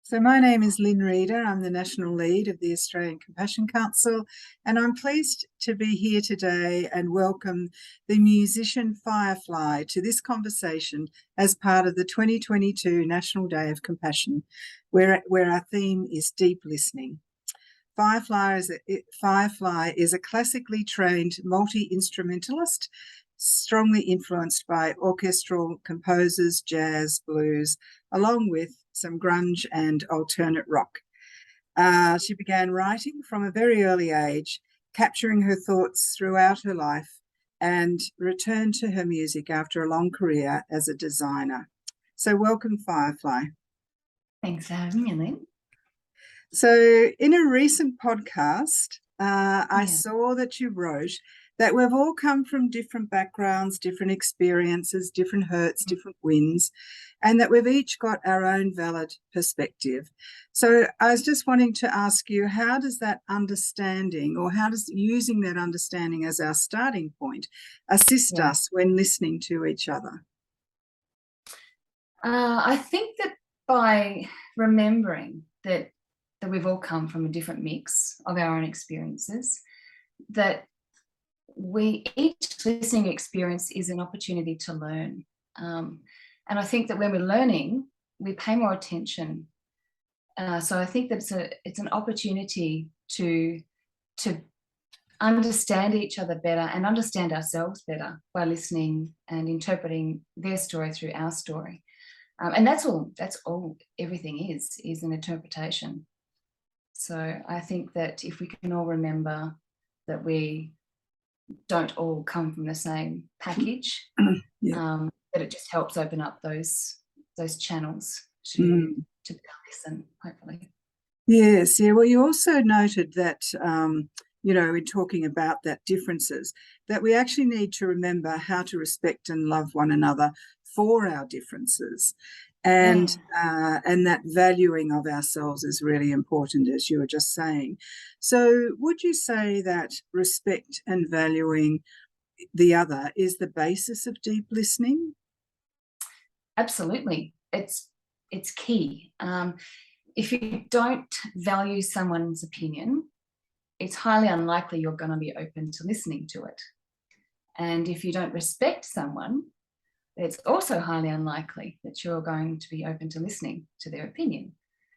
So my name is Lynne Reader. I'm the National Lead of the Australian Compassion Council, and I'm pleased to be here today and welcome the musician Fyerfly to this conversation as part of the 2022 National Day of Compassion, where our theme is deep listening. Fyerfly is a classically trained multi-instrumentalist, strongly influenced by orchestral composers, jazz, blues, along with some grunge and alternate rock. She began writing from a very early age, capturing her thoughts throughout her life, and returned to her music after a long career as a designer. So welcome, Fyerfly. Thanks for having me, Lynne. So in a recent podcast, I saw that you wrote that we've all come from different backgrounds, different experiences, different hurts, different wins, and that we've each got our own valid perspective. So I was just wanting to ask you, how does that understanding, or how does using that understanding as our starting point assist us when listening to each other? I think that by remembering that we've all come from a different mix of our own experiences, that each listening experience is an opportunity to learn. And I think that when we're learning, we pay more attention. So I think that it's an opportunity to understand each other better and understand ourselves better by listening and interpreting their story through our story. And that's all everything is an interpretation. So I think that if we can all remember that we don't all come from the same package, that it just helps open up those channels to listen, hopefully. Yes, yeah. Well, you also noted that, in talking about that differences, that we actually need to remember how to respect and love one another for our differences. And that valuing of ourselves is really important, as you were just saying. So would you say that respect and valuing the other is the basis of deep listening? Absolutely. It's key. If you don't value someone's opinion, it's highly unlikely you're going to be open to listening to it. And if you don't respect someone, it's also highly unlikely that you're going to be open to listening to their opinion.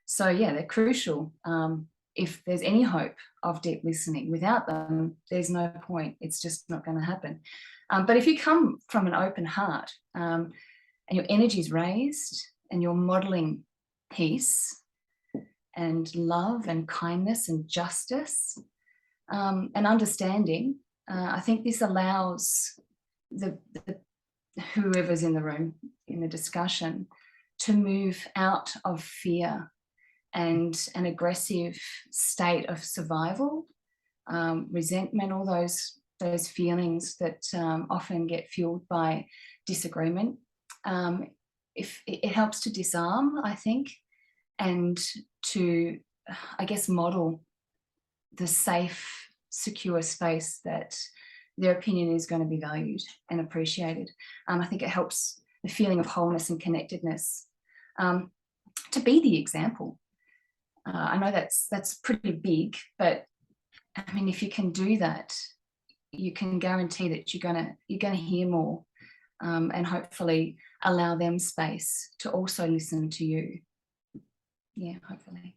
So yeah, they're crucial. If there's any hope of deep listening, without them, there's no point. It's just not going to happen. But if you come from an open heart and your energy is raised and you're modeling peace and love and kindness and justice and understanding, I think this allows whoever's in the room in the discussion to move out of fear and an aggressive state of survival, resentment, all those feelings that often get fueled by disagreement. If it helps to disarm, I think, and to, I guess, model the safe, secure space that their opinion is going to be valued and appreciated. I think it helps the feeling of wholeness and connectedness to be the example. I know that's pretty big, but I mean, if you can do that, you can guarantee that you're gonna hear more, and hopefully allow them space to also listen to you. Yeah, hopefully.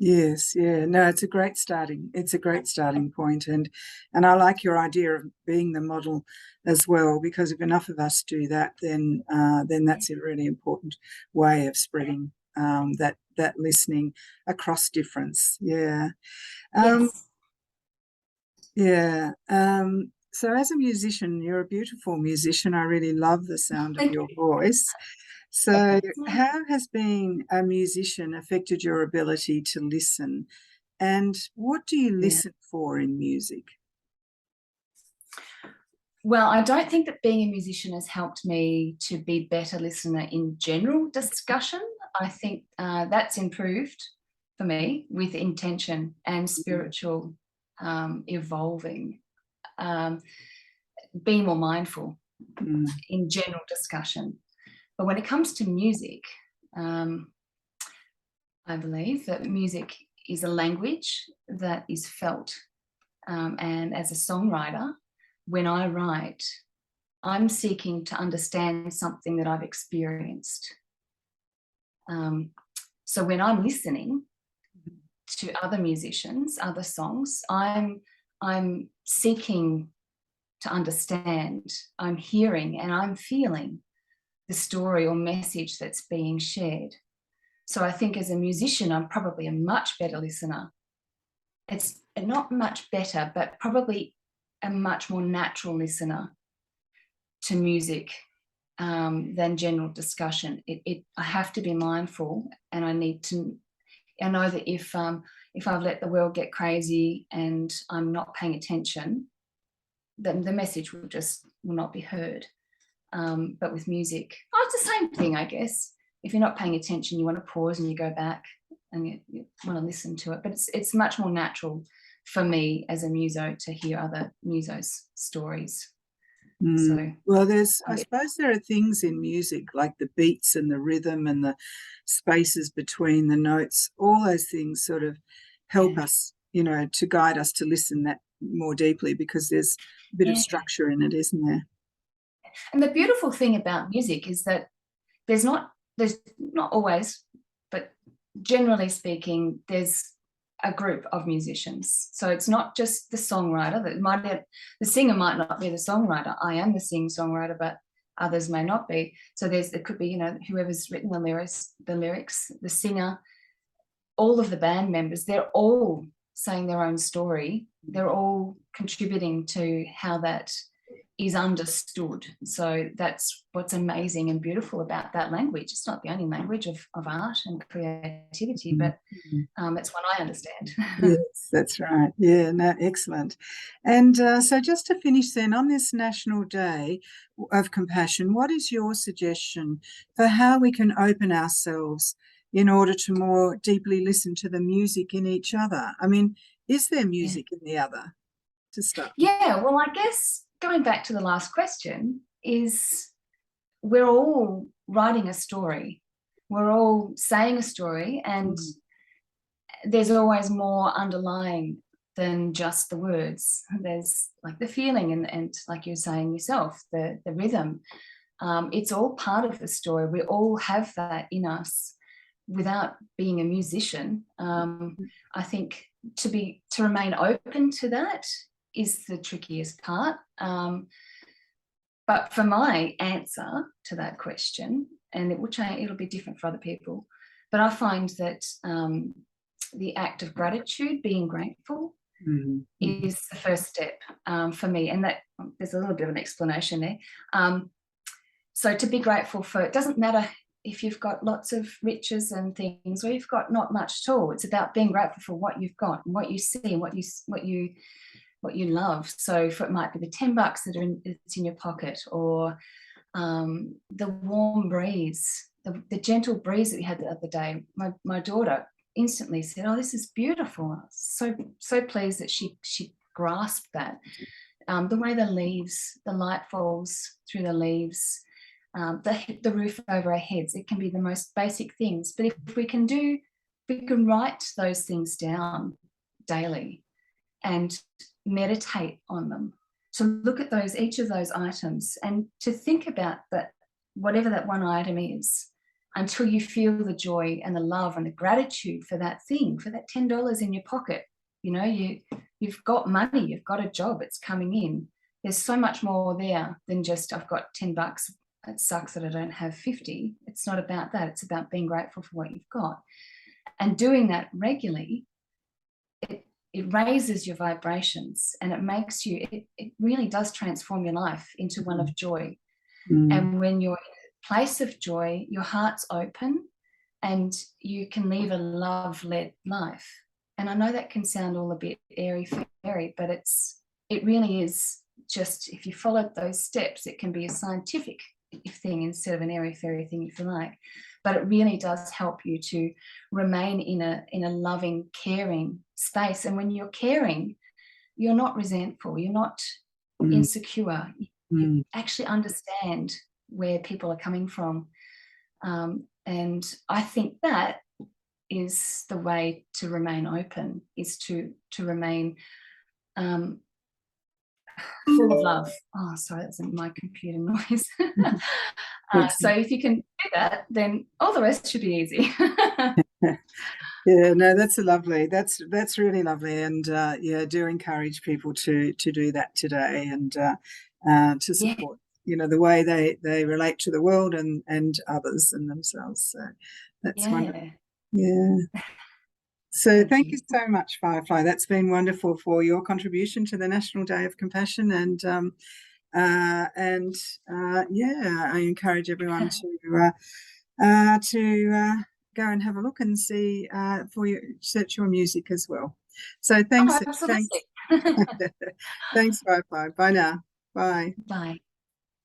Yes, yeah. No, it's a great starting point. And I like your idea of being the model as well, because if enough of us do that, then that's a really important way of spreading that listening across difference. Yeah. Yeah. So as a musician, you're a beautiful musician. I really love the sound of your voice. So how has being a musician affected your ability to listen? And what do you listen for in music? Well, I don't think that being a musician has helped me to be a better listener in general discussion. I think that's improved for me with intention and spiritual evolving, being more mindful in general discussion. But when it comes to music, I I believe that music is a language that is felt. And as a songwriter, when I write, I'm seeking to understand something that I've experienced. So when I'm listening to other musicians, other songs, I'm seeking to understand, I'm hearing and I'm feeling the story or message that's being shared. So I think as a musician, I'm probably a much better listener. It's not much better, but probably a much more natural listener to music than general discussion. I have to be mindful, and I know that if I've let the world get crazy and I'm not paying attention, then the message will not be heard. But with music, it's the same thing, I guess. If you're not paying attention, you want to pause and you go back and you want to listen to it. But it's much more natural for me as a muso to hear other musos' stories. So, well, I suppose there are things in music like the beats and the rhythm and the spaces between the notes. All those things sort of help us, to guide us to listen that more deeply, because there's a bit of structure in it, isn't there? And the beautiful thing about music is that there's not always, but generally speaking, there's a group of musicians. So it's not just the songwriter. The singer might not be the songwriter. I am the singer-songwriter, but others may not be. So it could be, whoever's written the lyrics, the singer, all of the band members, they're all saying their own story. They're all contributing to how that is understood. So that's what's amazing and beautiful about that language. It's not the only language of art and creativity, but it's one I understand. Yes, that's right. Yeah, no, excellent. And so just to finish then, on this National Day of Compassion, what is your suggestion for how we can open ourselves in order to more deeply listen to the music in each other? I mean, is there music in the other, to start? Yeah, well, I guess going back to the last question, is we're all writing a story. We're all saying a story, and there's always more underlying than just the words. There's like the feeling and like you're saying yourself, the rhythm. It's all part of the story. We all have that in us without being a musician. I think to remain open to that is the trickiest part. But for my answer to that question, and it'll be different for other people, but I find that the act of gratitude, being grateful, is the first step for me. And that there's a little bit of an explanation there. So to be grateful for, it doesn't matter if you've got lots of riches and things, or you've got not much at all. It's about being grateful for what you've got and what you see and what you love. So it might be the $10 that's in your pocket, or the warm breeze, the gentle breeze that we had the other day. My daughter instantly said, "Oh, this is beautiful." So pleased that she grasped that. The way the light falls through the leaves, the roof over our heads. It can be the most basic things, but if we can write those things down daily and meditate on them. To look at each of those items and to think about that, whatever that one item is, until you feel the joy and the love and the gratitude for that thing, for that $10 in your pocket. You've got money, you've got a job, it's coming in. There's so much more there than just, I've got $10. It sucks that I don't have 50. It's not about that. It's about being grateful for what you've got. And doing that regularly, it raises your vibrations, and it makes you, it really does transform your life into one of joy. And when you're in a place of joy, your heart's open and you can live a love-led life. And I know that can sound all a bit airy-fairy, but it really is just, if you follow those steps, it can be a scientific thing instead of an airy-fairy thing, if you like. But it really does help you to remain in a loving, caring space. And when you're caring, you're not resentful, you're not insecure. You actually understand where people are coming from. And I think that is the way to remain open, is to remain full of love. Oh, sorry, that's my computer noise. So if you can do that, then all the rest should be easy. Yeah, no, that's lovely. That's really lovely, and yeah, do encourage people to do that today, and to support, you know, the way they relate to the world and others and themselves. So that's wonderful. Yeah. So thank you so much, Fyerfly. That's been wonderful for your contribution to the National Day of Compassion, and yeah, I encourage everyone to go and have a look and see search your music as well. So thanks. Oh, absolutely. Thanks, Fyerfly. Bye now. Bye. Bye.